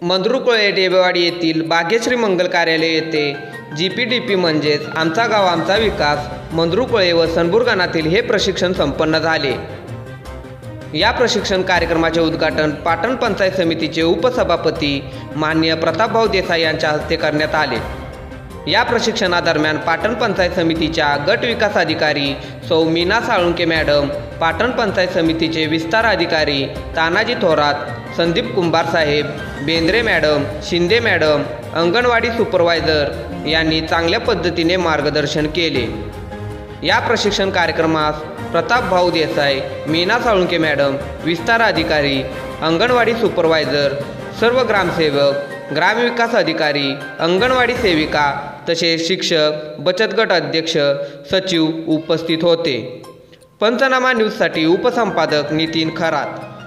मंद्रुकुळे डेबेवाडी येथील भाग्यश्री मंगल कार्यालय येथे GPDP म्हणजेच आमचा गाव आमचा विकास मंद्रुकुळे व सनपूर गणातील हे प्रशिक्षण संपन्न झाले। या प्रशिक्षण कार्यक्रमाचे उद्घाटन पाटण पंचायत समितीचे उपसभापती माननीय प्रतापभाऊ देसाई यांच्या हस्ते करण्यात आले। या प्रशिक्षणादरम्यान पाटण पंचायत समितीच्या गट विकास अधिकारी सौ मीना साळुंके मॅडम, पाटण पंचायत समितीचे विस्तार अधिकारी तानाजी थोरात, संदीप कुंभार साहेब, Bendre madam, Shinde madam, anganwadi supervisor यांनी चांगल्या पद्धतीने मार्गदर्शन केले। या प्रशिक्षण कार्यक्रमास प्रतापभाऊ देसाई, मीना साळुंके मॅडम, विस्तार अधिकारी, अंगणवाडी सुपरवायझर, सर्व ग्रामसेवक, ग्रामविकास अधिकारी, अंगणवाडी सेविका तसेच शिक्षक, बचत गट अध्यक्ष, सचिव उपस्थित होते। पंचनामा न्यूजसाठी उपसंपादक नितीन खरात।